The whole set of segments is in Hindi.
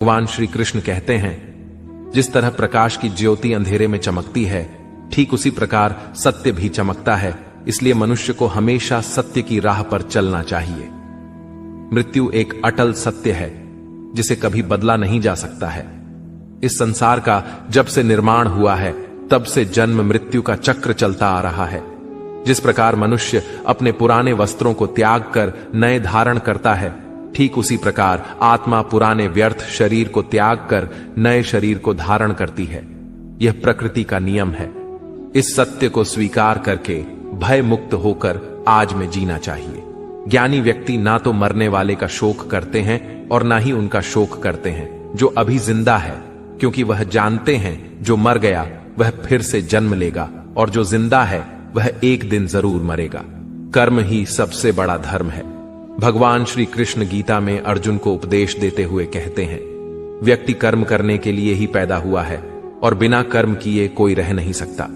भगवान श्री कृष्ण कहते हैं, जिस तरह प्रकाश की ज्योति अंधेरे में चमकती है, ठीक उसी प्रकार सत्य भी चमकता है। इसलिए मनुष्य को हमेशा सत्य की राह पर चलना चाहिए। मृत्यु एक अटल सत्य है जिसे कभी बदला नहीं जा सकता है। इस संसार का जब से निर्माण हुआ है तब से जन्म मृत्यु का चक्र चलता आ रहा है। जिस प्रकार मनुष्य अपने पुराने वस्त्रों को त्याग कर नए धारण करता है, ठीक उसी प्रकार आत्मा पुराने व्यर्थ शरीर को त्याग कर नए शरीर को धारण करती है। यह प्रकृति का नियम है। इस सत्य को स्वीकार करके भय मुक्त होकर आज में जीना चाहिए। ज्ञानी व्यक्ति ना तो मरने वाले का शोक करते हैं और ना ही उनका शोक करते हैं जो अभी जिंदा है, क्योंकि वह जानते हैं जो मर गया वह फिर से जन्म लेगा और जो जिंदा है वह एक दिन जरूर मरेगा। कर्म ही सबसे बड़ा धर्म है। भगवान श्री कृष्ण गीता में अर्जुन को उपदेश देते हुए कहते हैं, व्यक्ति कर्म करने के लिए ही पैदा हुआ है और बिना कर्म किए कोई रह नहीं सकता।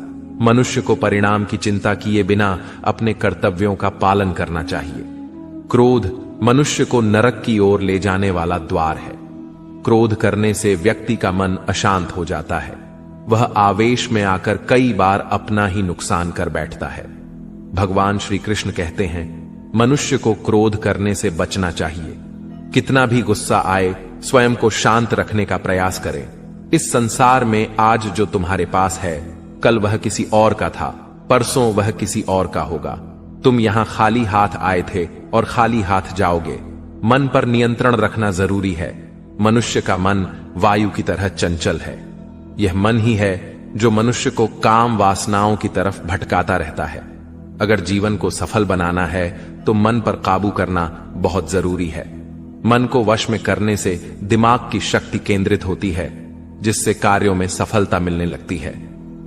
मनुष्य को परिणाम की चिंता किए बिना अपने कर्तव्यों का पालन करना चाहिए। क्रोध मनुष्य को नरक की ओर ले जाने वाला द्वार है। क्रोध करने से व्यक्ति का मन अशांत हो जाता है। वह आवेश में आकर कई बार अपना ही नुकसान कर बैठता है। भगवान श्री कृष्ण कहते हैं, मनुष्य को क्रोध करने से बचना चाहिए। कितना भी गुस्सा आए, स्वयं को शांत रखने का प्रयास करें। इस संसार में आज जो तुम्हारे पास है, कल वह किसी और का था, परसों वह किसी और का होगा। तुम यहां खाली हाथ आए थे और खाली हाथ जाओगे। मन पर नियंत्रण रखना जरूरी है। मनुष्य का मन वायु की तरह चंचल है। यह मन ही है जो मनुष्य को काम वासनाओं की तरफ भटकाता रहता है। अगर जीवन को सफल बनाना है तो मन पर काबू करना बहुत जरूरी है। मन को वश में करने से दिमाग की शक्ति केंद्रित होती है, जिससे कार्यों में सफलता मिलने लगती है।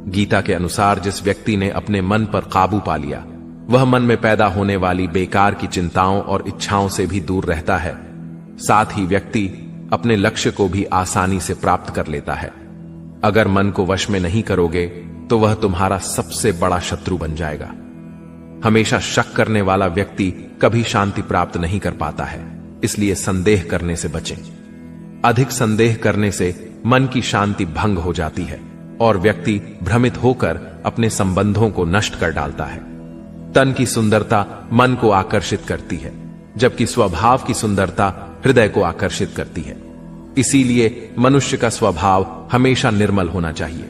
गीता के अनुसार जिस व्यक्ति ने अपने मन पर काबू पा लिया, वह मन में पैदा होने वाली बेकार की चिंताओं और इच्छाओं से भी दूर रहता है। साथ ही व्यक्ति अपने लक्ष्य को भी आसानी से प्राप्त कर लेता है। अगर मन को वश में नहीं करोगे तो वह तुम्हारा सबसे बड़ा शत्रु बन जाएगा। हमेशा शक करने वाला व्यक्ति कभी शांति प्राप्त नहीं कर पाता है। इसलिए संदेह करने से बचें। अधिक संदेह करने से मन की शांति भंग हो जाती है और व्यक्ति भ्रमित होकर अपने संबंधों को नष्ट कर डालता है। तन की सुंदरता मन को आकर्षित करती है, जबकि स्वभाव की सुंदरता हृदय को आकर्षित करती है। इसीलिए मनुष्य का स्वभाव हमेशा निर्मल होना चाहिए।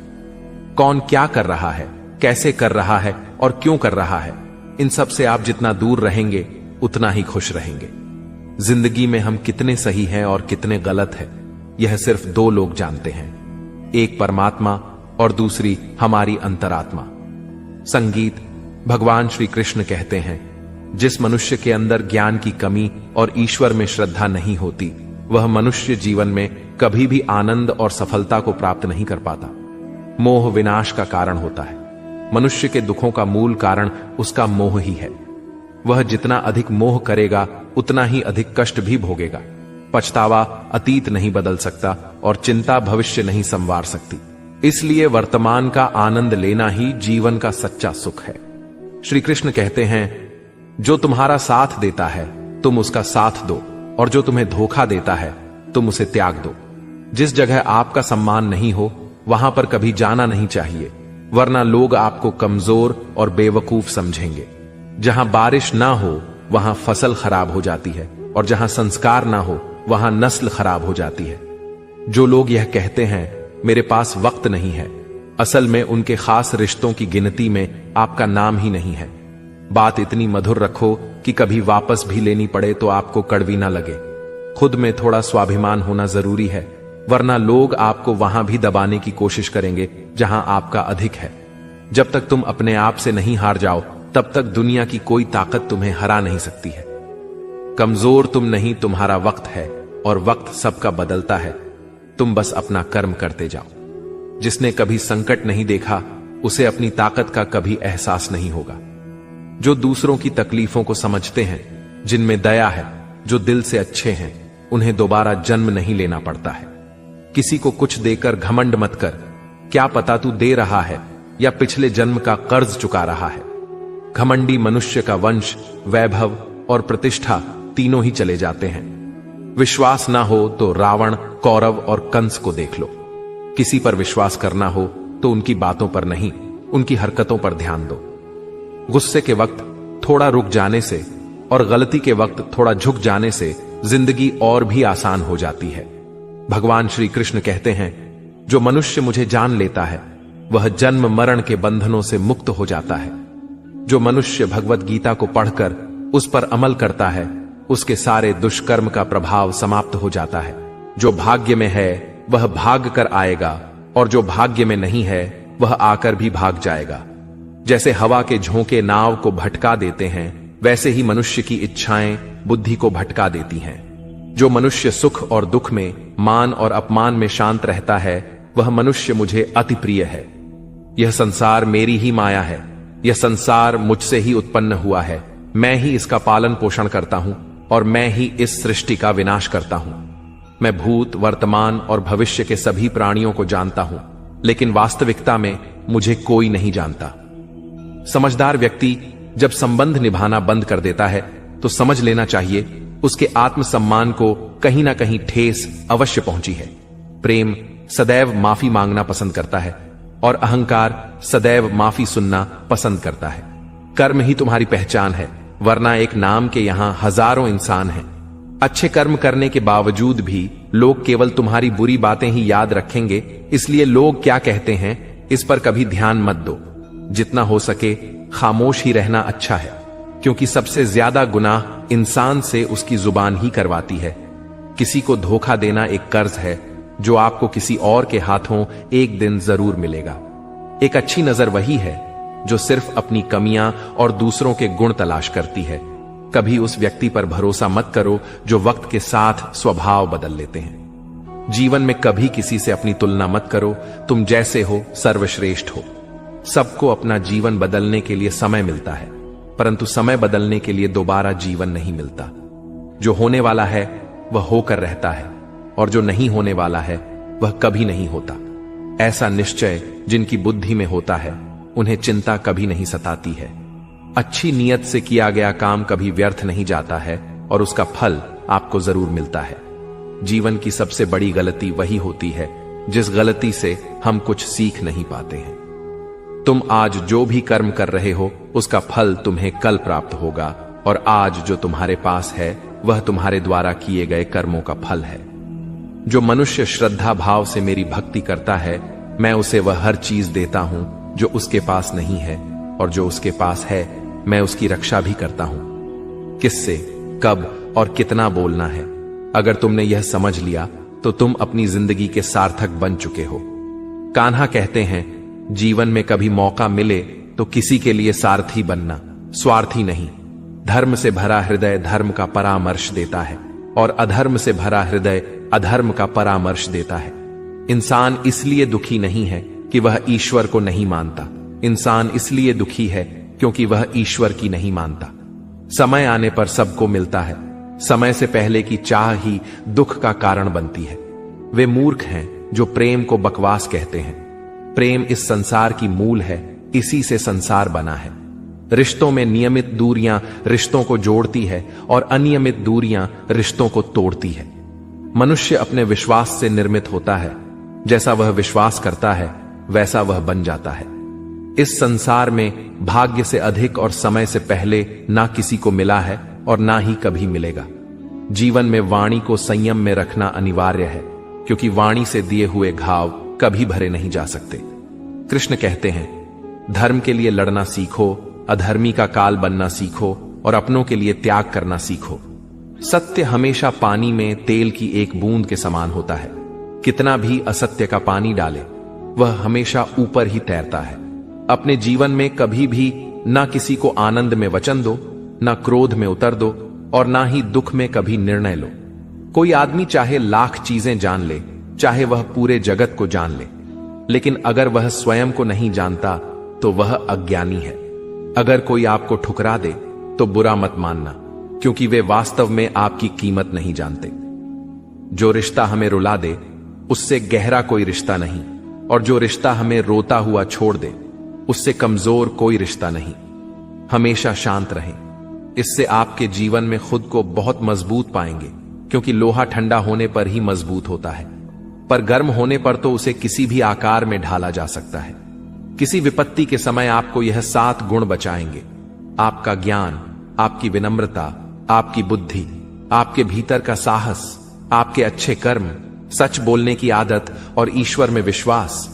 कौन क्या कर रहा है, कैसे कर रहा है और क्यों कर रहा है, इन सब से आप जितना दूर रहेंगे उतना ही खुश रहेंगे। जिंदगी में हम कितने सही हैं और कितने गलत हैं, यह सिर्फ दो लोग जानते हैं, एक परमात्मा और दूसरी हमारी अंतरात्मा। संगीत भगवान श्री कृष्ण कहते हैं, जिस मनुष्य के अंदर ज्ञान की कमी और ईश्वर में श्रद्धा नहीं होती, वह मनुष्य जीवन में कभी भी आनंद और सफलता को प्राप्त नहीं कर पाता। मोह विनाश का कारण होता है। मनुष्य के दुखों का मूल कारण उसका मोह ही है। वह जितना अधिक मोह करेगा उतना ही अधिक कष्ट भी भोगेगा। पछतावा अतीत नहीं बदल सकता और चिंता भविष्य नहीं संवार सकती। इसलिए वर्तमान का आनंद लेना ही जीवन का सच्चा सुख है। श्री कृष्ण कहते हैं, जो तुम्हारा साथ देता है तुम उसका साथ दो, और जो तुम्हें धोखा देता है तुम उसे त्याग दो। जिस जगह आपका सम्मान नहीं हो वहां पर कभी जाना नहीं चाहिए, वरना लोग आपको कमजोर और बेवकूफ समझेंगे। जहां बारिश ना हो वहां फसल खराब हो जाती है, और जहां संस्कार ना हो वहां नस्ल खराब हो जाती है। जो लोग यह कहते हैं मेरे पास वक्त नहीं है, असल में उनके खास रिश्तों की गिनती में आपका नाम ही नहीं है। बात इतनी मधुर रखो कि कभी वापस भी लेनी पड़े तो आपको कड़वी ना लगे। खुद में थोड़ा स्वाभिमान होना जरूरी है, वरना लोग आपको वहां भी दबाने की कोशिश करेंगे जहां आपका अधिक है। जब तक तुम अपने आप से नहीं हार जाओ तब तक दुनिया की कोई ताकत तुम्हें हरा नहीं सकती है। कमजोर तुम नहीं, तुम्हारा वक्त है, और वक्त सबका बदलता है। तुम बस अपना कर्म करते जाओ। जिसने कभी संकट नहीं देखा उसे अपनी ताकत का कभी एहसास नहीं होगा। जो दूसरों की तकलीफों को समझते हैं, जिनमें दया है, जो दिल से अच्छे हैं, उन्हें दोबारा जन्म नहीं लेना पड़ता है। किसी को कुछ देकर घमंड मत कर। क्या पता तू दे रहा है या पिछले जन्म का कर्ज चुका रहा है। घमंडी मनुष्य का वंश, वैभव और प्रतिष्ठा तीनों ही चले जाते हैं। विश्वास ना हो तो रावण, कौरव और कंस को देख लो। किसी पर विश्वास करना हो तो उनकी बातों पर नहीं, उनकी हरकतों पर ध्यान दो। गुस्से के वक्त थोड़ा रुक जाने से और गलती के वक्त थोड़ा झुक जाने से जिंदगी और भी आसान हो जाती है। भगवान श्री कृष्ण कहते हैं, जो मनुष्य मुझे जान लेता है वह जन्म मरण के बंधनों से मुक्त हो जाता है। जो मनुष्य भगवत गीता को पढ़कर उस पर अमल करता है उसके सारे दुष्कर्म का प्रभाव समाप्त हो जाता है। जो भाग्य में है वह भाग कर आएगा और जो भाग्य में नहीं है वह आकर भी भाग जाएगा। जैसे हवा के झोंके नाव को भटका देते हैं, वैसे ही मनुष्य की इच्छाएं बुद्धि को भटका देती हैं। जो मनुष्य सुख और दुख में, मान और अपमान में शांत रहता है वह मनुष्य मुझे अति प्रिय है। यह संसार मेरी ही माया है, यह संसार मुझसे ही उत्पन्न हुआ है। मैं ही इसका पालन पोषण करता हूं और मैं ही इस सृष्टि का विनाश करता हूं। मैं भूत, वर्तमान और भविष्य के सभी प्राणियों को जानता हूं, लेकिन वास्तविकता में मुझे कोई नहीं जानता। समझदार व्यक्ति जब संबंध निभाना बंद कर देता है तो समझ लेना चाहिए उसके आत्मसम्मान को कहीं ना कहीं ठेस अवश्य पहुंची है। प्रेम सदैव माफी मांगना पसंद करता है और अहंकार सदैव माफी सुनना पसंद करता है। कर्म ही तुम्हारी पहचान है, वरना एक नाम के यहां हजारों इंसान हैं। अच्छे कर्म करने के बावजूद भी लोग केवल तुम्हारी बुरी बातें ही याद रखेंगे, इसलिए लोग क्या कहते हैं इस पर कभी ध्यान मत दो। जितना हो सके खामोश ही रहना अच्छा है, क्योंकि सबसे ज्यादा गुनाह इंसान से उसकी जुबान ही करवाती है। किसी को धोखा देना एक कर्ज है जो आपको किसी और के हाथों एक दिन जरूर मिलेगा। एक अच्छी नजर वही है जो सिर्फ अपनी कमियां और दूसरों के गुण तलाश करती है। कभी उस व्यक्ति पर भरोसा मत करो जो वक्त के साथ स्वभाव बदल लेते हैं। जीवन में कभी किसी से अपनी तुलना मत करो, तुम जैसे हो सर्वश्रेष्ठ हो। सबको अपना जीवन बदलने के लिए समय मिलता है, परंतु समय बदलने के लिए दोबारा जीवन नहीं मिलता। जो होने वाला है वह होकर रहता है और जो नहीं होने वाला है वह कभी नहीं होता। ऐसा निश्चय जिनकी बुद्धि में होता है उन्हें चिंता कभी नहीं सताती है। अच्छी नीयत से किया गया काम कभी व्यर्थ नहीं जाता है और उसका फल आपको जरूर मिलता है। जीवन की सबसे बड़ी गलती वही होती है जिस गलती से हम कुछ सीख नहीं पाते हैं। तुम आज जो भी कर्म कर रहे हो उसका फल तुम्हें कल प्राप्त होगा और आज जो तुम्हारे पास है वह तुम्हारे द्वारा किए गए कर्मों का फल है। जो मनुष्य श्रद्धा भाव से मेरी भक्ति करता है मैं उसे वह हर चीज देता हूं जो उसके पास नहीं है, और जो उसके पास है मैं उसकी रक्षा भी करता हूं। किससे, कब और कितना बोलना है, अगर तुमने यह समझ लिया तो तुम अपनी जिंदगी के सार्थक बन चुके हो। कान्हा कहते हैं, जीवन में कभी मौका मिले तो किसी के लिए सारथी बनना, स्वार्थी नहीं। धर्म से भरा हृदय धर्म का परामर्श देता है और अधर्म से भरा हृदय अधर्म का परामर्श देता है। इंसान इसलिए दुखी नहीं है कि वह ईश्वर को नहीं मानता, इंसान इसलिए दुखी है क्योंकि वह ईश्वर की नहीं मानता। समय आने पर सबको मिलता है, समय से पहले की चाह ही दुख का कारण बनती है। वे मूर्ख हैं जो प्रेम को बकवास कहते हैं। प्रेम इस संसार की मूल है, इसी से संसार बना है। रिश्तों में नियमित दूरियां रिश्तों को जोड़ती है और अनियमित दूरियां रिश्तों को तोड़ती है। मनुष्य अपने विश्वास से निर्मित होता है, जैसा वह विश्वास करता है वैसा वह बन जाता है। इस संसार में भाग्य से अधिक और समय से पहले ना किसी को मिला है और ना ही कभी मिलेगा। जीवन में वाणी को संयम में रखना अनिवार्य है, क्योंकि वाणी से दिए हुए घाव कभी भरे नहीं जा सकते। कृष्ण कहते हैं, धर्म के लिए लड़ना सीखो, अधर्मी का काल बनना सीखो और अपनों के लिए त्याग करना सीखो। सत्य हमेशा पानी में तेल की एक बूंद के समान होता है। कितना भी असत्य का पानी डाले वह हमेशा ऊपर ही तैरता है। अपने जीवन में कभी भी ना किसी को आनंद में वचन दो, ना क्रोध में उतर दो और ना ही दुख में कभी निर्णय लो। कोई आदमी चाहे लाख चीजें जान ले, चाहे वह पूरे जगत को जान ले, लेकिन अगर वह स्वयं को नहीं जानता तो वह अज्ञानी है। अगर कोई आपको ठुकरा दे तो बुरा मत मानना, क्योंकि वे वास्तव में आपकी कीमत नहीं जानते। जो रिश्ता हमें रुला दे उससे गहरा कोई रिश्ता नहीं, और जो रिश्ता हमें रोता हुआ छोड़ दे उससे कमजोर कोई रिश्ता नहीं। हमेशा शांत रहें, इससे आपके जीवन में खुद को बहुत मजबूत पाएंगे। क्योंकि लोहा ठंडा होने पर ही मजबूत होता है, पर गर्म होने पर तो उसे किसी भी आकार में ढाला जा सकता है। किसी विपत्ति के समय आपको यह 7 गुण बचाएंगे: आपका ज्ञान, आपकी विनम्रता, आपकी बुद्धि, आपके भीतर का साहस, आपके अच्छे कर्म, सच बोलने की आदत और ईश्वर में विश्वास।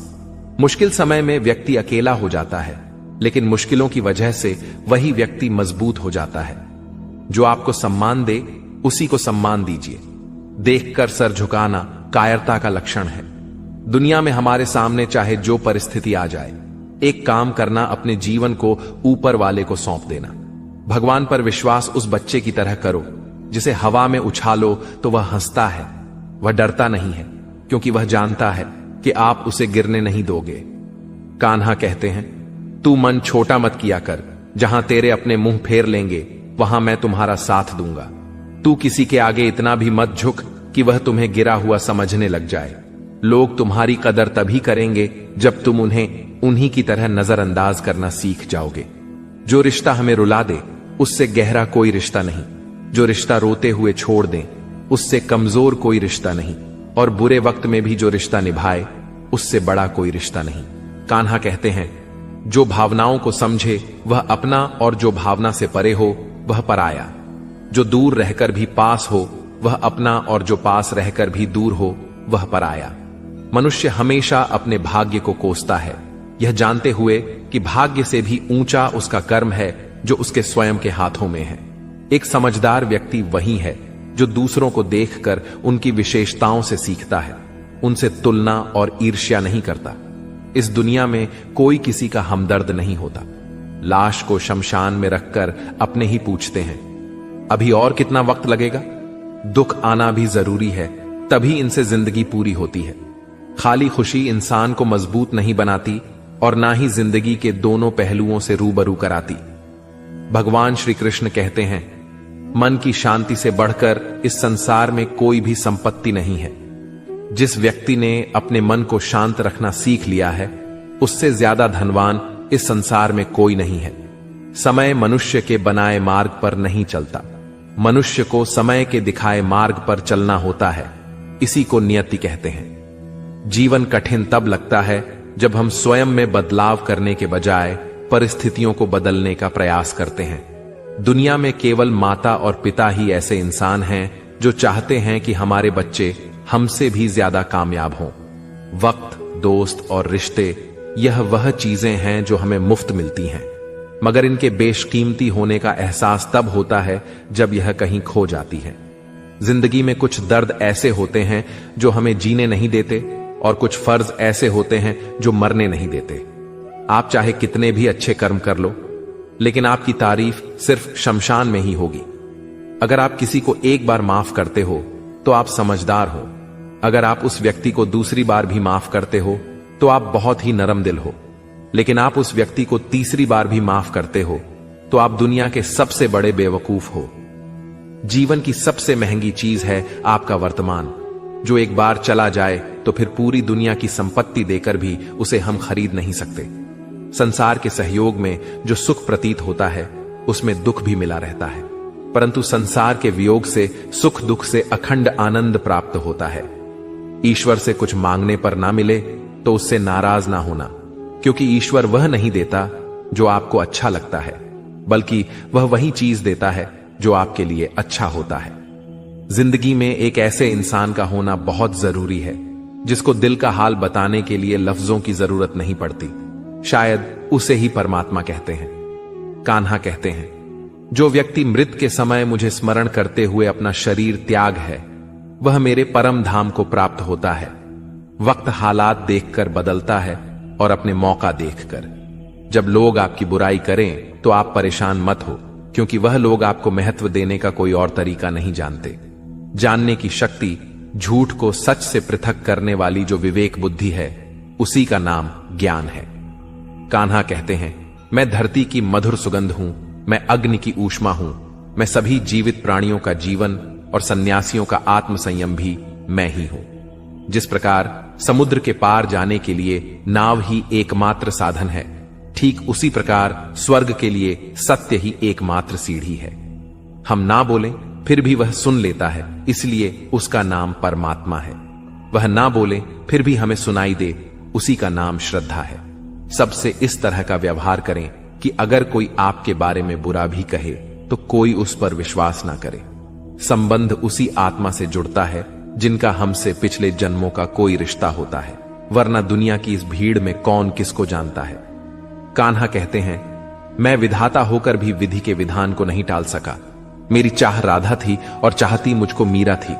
मुश्किल समय में व्यक्ति अकेला हो जाता है, लेकिन मुश्किलों की वजह से वही व्यक्ति मजबूत हो जाता है। जो आपको सम्मान दे उसी को सम्मान दीजिए। देखकर सर झुकाना कायरता का लक्षण है। दुनिया में हमारे सामने चाहे जो परिस्थिति आ जाए, एक काम करना, अपने जीवन को ऊपर वाले को सौंप देना। भगवान पर विश्वास उस बच्चे की तरह करो जिसे हवा में उछालो तो वह हंसता है। वह डरता नहीं है क्योंकि वह जानता है कि आप उसे गिरने नहीं दोगे। कान्हा कहते हैं, तू मन छोटा मत किया कर, जहां तेरे अपने मुंह फेर लेंगे वहां मैं तुम्हारा साथ दूंगा। तू किसी के आगे इतना भी मत झुक कि वह तुम्हें गिरा हुआ समझने लग जाए। लोग तुम्हारी कदर तभी करेंगे जब तुम उन्हें उन्हीं की तरह नजरअंदाज करना सीख जाओगे। जो रिश्ता हमें रुला दे उससे गहरा कोई रिश्ता नहीं। जो रिश्ता रोते हुए छोड़ दें उससे कमजोर कोई रिश्ता नहीं। और बुरे वक्त में भी जो रिश्ता निभाए उससे बड़ा कोई रिश्ता नहीं। कान्हा कहते हैं, जो भावनाओं को समझे वह अपना, और जो भावना से परे हो वह पराया। जो दूर रहकर भी पास हो वह अपना, और जो पास रहकर भी दूर हो वह पराया। मनुष्य हमेशा अपने भाग्य को कोसता है, यह जानते हुए कि भाग्य से भी ऊंचा उसका कर्म है जो उसके स्वयं के हाथों में है। एक समझदार व्यक्ति वही है जो दूसरों को देखकर उनकी विशेषताओं से सीखता है, उनसे तुलना और ईर्ष्या नहीं करता। इस दुनिया में कोई किसी का हमदर्द नहीं होता। लाश को शमशान में रखकर अपने ही पूछते हैं, अभी और कितना वक्त लगेगा? दुख आना भी जरूरी है, तभी इनसे जिंदगी पूरी होती है। खाली खुशी इंसान को मजबूत नहीं बनाती और ना ही जिंदगी के दोनों पहलुओं से रूबरू कराती। भगवान श्री कृष्ण कहते हैं, मन की शांति से बढ़कर इस संसार में कोई भी संपत्ति नहीं है। जिस व्यक्ति ने अपने मन को शांत रखना सीख लिया है, उससे ज्यादा धनवान इस संसार में कोई नहीं है। समय मनुष्य के बनाए मार्ग पर नहीं चलता, मनुष्य को समय के दिखाए मार्ग पर चलना होता है। इसी को नियति कहते हैं। जीवन कठिन तब लगता है जब हम स्वयं में बदलाव करने के बजाय परिस्थितियों को बदलने का प्रयास करते हैं। दुनिया में केवल माता और पिता ही ऐसे इंसान हैं जो चाहते हैं कि हमारे बच्चे हमसे भी ज्यादा कामयाब हों। वक्त, दोस्त और रिश्ते, यह वह चीजें हैं जो हमें मुफ्त मिलती हैं, मगर इनके बेशकीमती होने का एहसास तब होता है जब यह कहीं खो जाती है। जिंदगी में कुछ दर्द ऐसे होते हैं जो हमें जीने नहीं देते, और कुछ फर्ज ऐसे होते हैं जो मरने नहीं देते। आप चाहे कितने भी अच्छे कर्म कर लो, लेकिन आपकी तारीफ सिर्फ शमशान में ही होगी। अगर आप किसी को एक बार माफ करते हो तो आप समझदार हो। अगर आप उस व्यक्ति को दूसरी बार भी माफ करते हो तो आप बहुत ही नरम दिल हो। लेकिन आप उस व्यक्ति को तीसरी बार भी माफ करते हो तो आप दुनिया के सबसे बड़े बेवकूफ हो। जीवन की सबसे महंगी चीज है आपका वर्तमान, जो एक बार चला जाए तो फिर पूरी दुनिया की संपत्ति देकर भी उसे हम खरीद नहीं सकते। संसार के सहयोग में जो सुख प्रतीत होता है उसमें दुख भी मिला रहता है, परंतु संसार के वियोग से सुख दुख से अखंड आनंद प्राप्त होता है। ईश्वर से कुछ मांगने पर ना मिले तो उससे नाराज ना होना, क्योंकि ईश्वर वह नहीं देता जो आपको अच्छा लगता है, बल्कि वह वही चीज देता है जो आपके लिए अच्छा होता है। जिंदगी में एक ऐसे इंसान का होना बहुत जरूरी है जिसको दिल का हाल बताने के लिए लफ्जों की जरूरत नहीं पड़ती। शायद उसे ही परमात्मा कहते हैं। कान्हा कहते हैं, जो व्यक्ति मृत के समय मुझे स्मरण करते हुए अपना शरीर त्याग है, वह मेरे परम धाम को प्राप्त होता है। वक्त हालात देखकर बदलता है और अपने मौका देखकर। जब लोग आपकी बुराई करें तो आप परेशान मत हो, क्योंकि वह लोग आपको महत्व देने का कोई और तरीका नहीं जानते। जानने की शक्ति, झूठ को सच से पृथक करने वाली जो विवेक बुद्धि है, उसी का नाम ज्ञान है। कान्हा कहते हैं, मैं धरती की मधुर सुगंध हूं, मैं अग्नि की ऊष्मा हूं, मैं सभी जीवित प्राणियों का जीवन और सन्यासियों का आत्म संयम भी मैं ही हूं। जिस प्रकार समुद्र के पार जाने के लिए नाव ही एकमात्र साधन है, ठीक उसी प्रकार स्वर्ग के लिए सत्य ही एकमात्र सीढ़ी है। हम ना बोलें फिर भी वह सुन लेता है, इसलिए उसका नाम परमात्मा है। वह ना बोले फिर भी हमें सुनाई दे, उसी का नाम श्रद्धा है। सबसे इस तरह का व्यवहार करें कि अगर कोई आपके बारे में बुरा भी कहे तो कोई उस पर विश्वास ना करे। संबंध उसी आत्मा से जुड़ता है जिनका हमसे पिछले जन्मों का कोई रिश्ता होता है, वरना दुनिया की इस भीड़ में कौन किसको जानता है। कान्हा कहते हैं, मैं विधाता होकर भी विधि के विधान को नहीं टाल सका। मेरी चाह राधा थी और चाहती मुझको मीरा थी,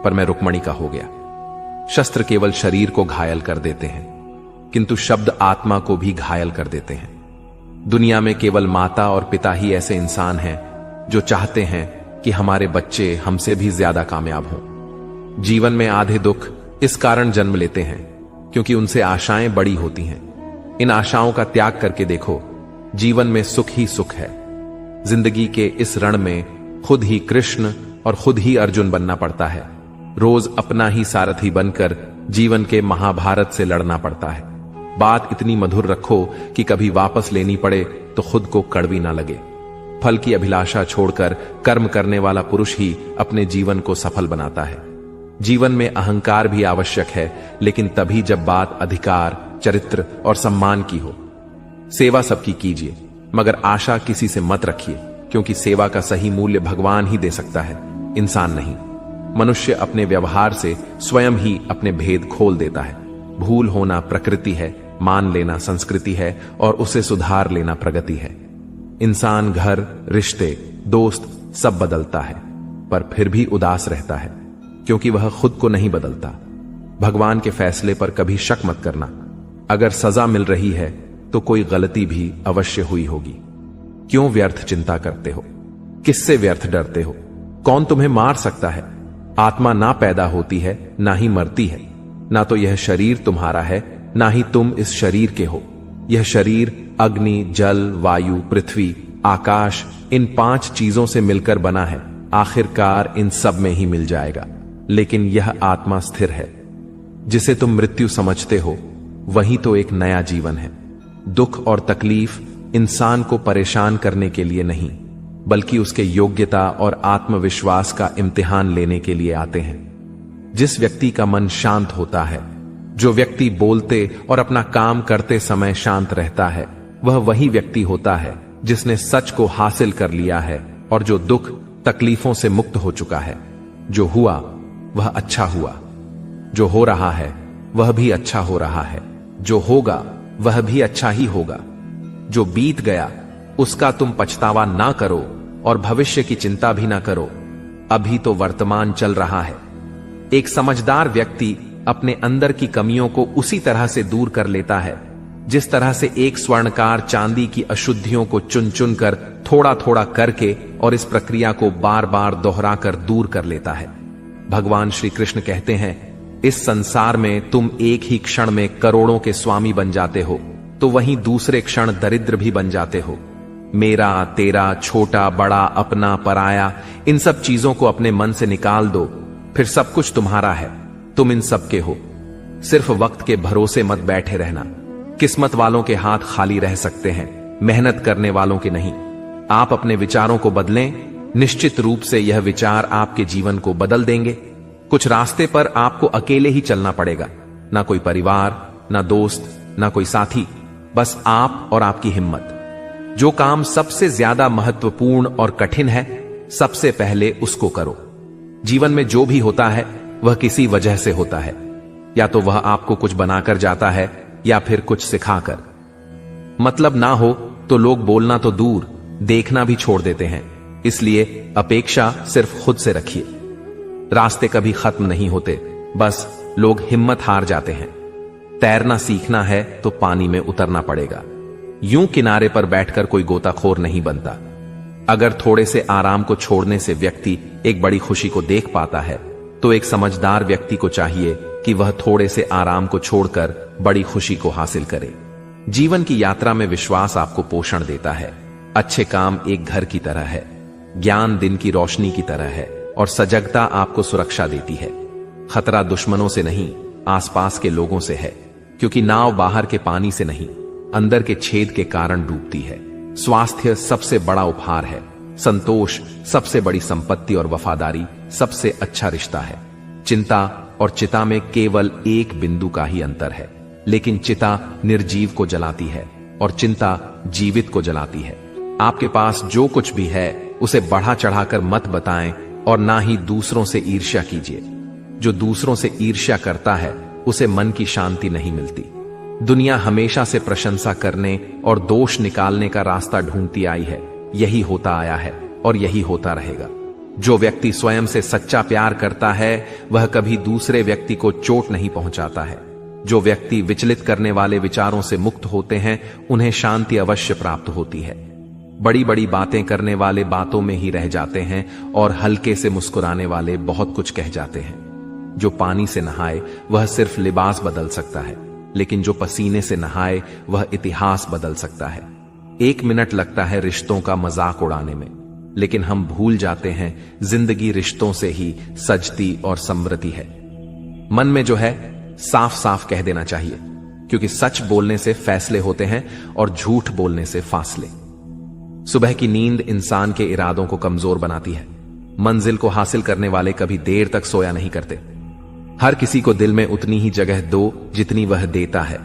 पर मैं रुक्मणी का हो गया। शस्त्र केवल शरीर को घायल कर देते हैं, किंतु शब्द आत्मा को भी घायल कर देते हैं। दुनिया में केवल माता और पिता ही ऐसे इंसान हैं जो चाहते हैं कि हमारे बच्चे हमसे भी ज्यादा कामयाब हों। जीवन में आधे दुख इस कारण जन्म लेते हैं क्योंकि उनसे आशाएं बड़ी होती हैं। इन आशाओं का त्याग करके देखो, जीवन में सुख ही सुख है। जिंदगी के इस रण में खुद ही कृष्ण और खुद ही अर्जुन बनना पड़ता है। रोज अपना ही सारथी बनकर जीवन के महाभारत से लड़ना पड़ता है। बात इतनी मधुर रखो कि कभी वापस लेनी पड़े तो खुद को कड़वी ना लगे। फल की अभिलाषा छोड़कर कर्म करने वाला पुरुष ही अपने जीवन को सफल बनाता है। जीवन में अहंकार भी आवश्यक है, लेकिन तभी जब बात अधिकार, चरित्र और सम्मान की हो। सेवा सबकी कीजिए, मगर आशा किसी से मत रखिए, क्योंकि सेवा का सही मूल्य भगवान ही दे सकता है, इंसान नहीं। मनुष्य अपने व्यवहार से स्वयं ही अपने भेद खोल देता है। भूल होना प्रकृति है, मान लेना संस्कृति है और उसे सुधार लेना प्रगति है। इंसान घर, रिश्ते, दोस्त सब बदलता है, पर फिर भी उदास रहता है क्योंकि वह खुद को नहीं बदलता। भगवान के फैसले पर कभी शक मत करना। अगर सजा मिल रही है तो कोई गलती भी अवश्य हुई होगी। क्यों व्यर्थ चिंता करते हो? किससे व्यर्थ डरते हो? कौन तुम्हें मार सकता है? आत्मा ना पैदा होती है ना ही मरती है। ना तो यह शरीर तुम्हारा है, ना ही तुम इस शरीर के हो। यह शरीर अग्नि, जल, वायु, पृथ्वी, आकाश, इन 5 चीजों से मिलकर बना है। आखिरकार इन सब में ही मिल जाएगा, लेकिन यह आत्मा स्थिर है। जिसे तुम मृत्यु समझते हो वही तो एक नया जीवन है। दुख और तकलीफ इंसान को परेशान करने के लिए नहीं, बल्कि उसके योग्यता और आत्मविश्वास का इम्तिहान लेने के लिए आते हैं। जिस व्यक्ति का मन शांत होता है, जो व्यक्ति बोलते और अपना काम करते समय शांत रहता है, वह वही व्यक्ति होता है जिसने सच को हासिल कर लिया है और जो दुख तकलीफों से मुक्त हो चुका है। जो हुआ वह अच्छा हुआ, जो हो रहा है वह भी अच्छा हो रहा है, जो होगा वह भी अच्छा ही होगा। जो बीत गया उसका तुम पछतावा ना करो और भविष्य की चिंता भी ना करो। अभी तो वर्तमान चल रहा है। एक समझदार व्यक्ति अपने अंदर की कमियों को उसी तरह से दूर कर लेता है जिस तरह से एक स्वर्णकार चांदी की अशुद्धियों को चुन चुन कर थोड़ा थोड़ा करके और इस प्रक्रिया को बार बार दोहराकर दूर कर लेता है। भगवान श्री कृष्ण कहते हैं, इस संसार में तुम एक ही क्षण में करोड़ों के स्वामी बन जाते हो, तो वहीं दूसरे क्षण दरिद्र भी बन जाते हो। मेरा, तेरा, छोटा, बड़ा, अपना, पराया, इन सब चीजों को अपने मन से निकाल दो, फिर सब कुछ तुम्हारा है। तुम इन सब के हो। सिर्फ वक्त के भरोसे मत बैठे रहना। किस्मत वालों के हाथ खाली रह सकते हैं, मेहनत करने वालों के नहीं। आप अपने विचारों को बदलें, निश्चित रूप से यह विचार आपके जीवन को बदल देंगे। कुछ रास्ते पर आपको अकेले ही चलना पड़ेगा, ना कोई परिवार, ना दोस्त, ना कोई साथी, बस आप और आपकी हिम्मत। जो काम सबसे ज्यादा महत्वपूर्ण और कठिन है, सबसे पहले उसको करो। जीवन में जो भी होता है वह किसी वजह से होता है। या तो वह आपको कुछ बनाकर जाता है या फिर कुछ सिखाकर। मतलब ना हो तो लोग बोलना तो दूर, देखना भी छोड़ देते हैं। इसलिए अपेक्षा सिर्फ खुद से रखिए। रास्ते कभी खत्म नहीं होते, बस लोग हिम्मत हार जाते हैं। तैरना सीखना है तो पानी में उतरना पड़ेगा। यूं किनारे पर बैठकर कोई गोताखोर नहीं बनता। अगर थोड़े से आराम को छोड़ने से व्यक्ति एक बड़ी खुशी को देख पाता है, तो एक समझदार व्यक्ति को चाहिए कि वह थोड़े से आराम को छोड़कर बड़ी खुशी को हासिल करे। जीवन की यात्रा में विश्वास आपको पोषण देता है। अच्छे काम एक घर की तरह है, ज्ञान दिन की रोशनी की तरह है और सजगता आपको सुरक्षा देती है। खतरा दुश्मनों से नहीं, आसपास के लोगों से है, क्योंकि नाव बाहर के पानी से नहीं, अंदर के छेद के कारण डूबती है। स्वास्थ्य सबसे बड़ा उपहार है। संतोष सबसे बड़ी संपत्ति और वफादारी सबसे अच्छा रिश्ता है। चिंता और चिता में केवल एक बिंदु का ही अंतर है, लेकिन चिता निर्जीव को जलाती है और चिंता जीवित को जलाती है। आपके पास जो कुछ भी है उसे बढ़ा चढ़ाकर मत बताएं और ना ही दूसरों से ईर्ष्या कीजिए। जो दूसरों से ईर्ष्या करता है उसे मन की शांति नहीं मिलती। दुनिया हमेशा से प्रशंसा करने और दोष निकालने का रास्ता ढूंढती आई है। यही होता आया है और यही होता रहेगा। जो व्यक्ति स्वयं से सच्चा प्यार करता है वह कभी दूसरे व्यक्ति को चोट नहीं पहुंचाता है। जो व्यक्ति विचलित करने वाले विचारों से मुक्त होते हैं उन्हें शांति अवश्य प्राप्त होती है। बड़ी बड़ी बातें करने वाले बातों में ही रह जाते हैं और हल्के से मुस्कुराने वाले बहुत कुछ कह जाते हैं। जो पानी से नहाए वह सिर्फ लिबास बदल सकता है, लेकिन जो पसीने से नहाए वह इतिहास बदल सकता है। 1 मिनट लगता है रिश्तों का मजाक उड़ाने में, लेकिन हम भूल जाते हैं जिंदगी रिश्तों से ही सजती और समृद्धि है। मन में जो है साफ साफ कह देना चाहिए, क्योंकि सच बोलने से फैसले होते हैं और झूठ बोलने से फासले। सुबह की नींद इंसान के इरादों को कमजोर बनाती है। मंजिल को हासिल करने वाले कभी देर तक सोया नहीं करते। हर किसी को दिल में उतनी ही जगह दो जितनी वह देता है,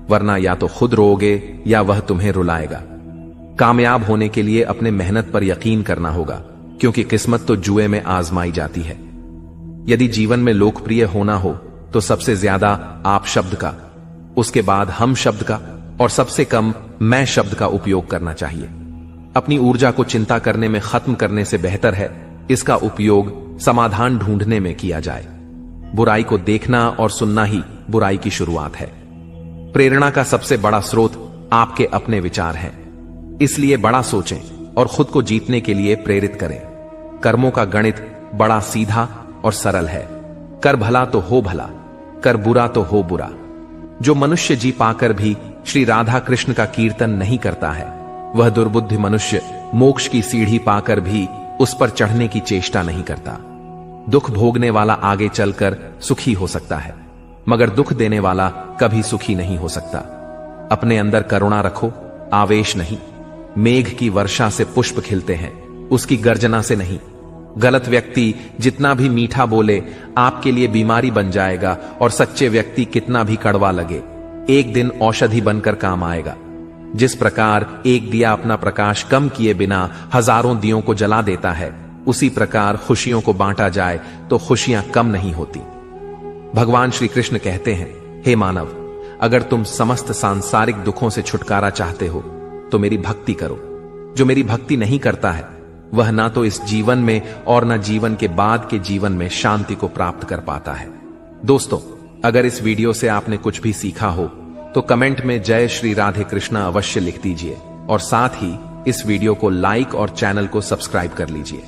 वरना या तो खुद रोओगे या वह तुम्हें रुलाएगा। कामयाब होने के लिए अपने मेहनत पर यकीन करना होगा, क्योंकि किस्मत तो जुए में आजमाई जाती है। यदि जीवन में लोकप्रिय होना हो तो सबसे ज्यादा आप शब्द का, उसके बाद हम शब्द का और सबसे कम मैं शब्द का उपयोग करना चाहिए। अपनी ऊर्जा को चिंता करने में खत्म करने से बेहतर है इसका उपयोग समाधान ढूंढने में किया जाए। बुराई को देखना और सुनना ही बुराई की शुरुआत है। प्रेरणा का सबसे बड़ा स्रोत आपके अपने विचार हैं, इसलिए बड़ा सोचें और खुद को जीतने के लिए प्रेरित करें। कर्मों का गणित बड़ा सीधा और सरल है। कर भला तो हो भला, कर बुरा तो हो बुरा। जो मनुष्य जी पाकर भी श्री राधा कृष्ण का कीर्तन नहीं करता है, वह दुर्बुद्धि मनुष्य मोक्ष की सीढ़ी पाकर भी उस पर चढ़ने की चेष्टा नहीं करता। दुख भोगने वाला आगे चलकर सुखी हो सकता है, मगर दुख देने वाला कभी सुखी नहीं हो सकता। अपने अंदर करुणा रखो, आवेश नहीं। मेघ की वर्षा से पुष्प खिलते हैं, उसकी गर्जना से नहीं। गलत व्यक्ति जितना भी मीठा बोले आपके लिए बीमारी बन जाएगा, और सच्चे व्यक्ति कितना भी कड़वा लगे एक दिन औषधि बनकर काम आएगा। जिस प्रकार एक दिया अपना प्रकाश कम किए बिना हजारों दियों को जला देता है, उसी प्रकार खुशियों को बांटा जाए तो खुशियां कम नहीं होती। भगवान श्री कृष्ण कहते हैं, हे मानव, अगर तुम समस्त सांसारिक दुखों से छुटकारा चाहते हो तो मेरी भक्ति करो। जो मेरी भक्ति नहीं करता है वह ना तो इस जीवन में और ना जीवन के बाद के जीवन में शांति को प्राप्त कर पाता है। दोस्तों, अगर इस वीडियो से आपने कुछ भी सीखा हो तो कमेंट में जय श्री राधे कृष्णा अवश्य लिख दीजिए, और साथ ही इस वीडियो को लाइक और चैनल को सब्सक्राइब कर लीजिए।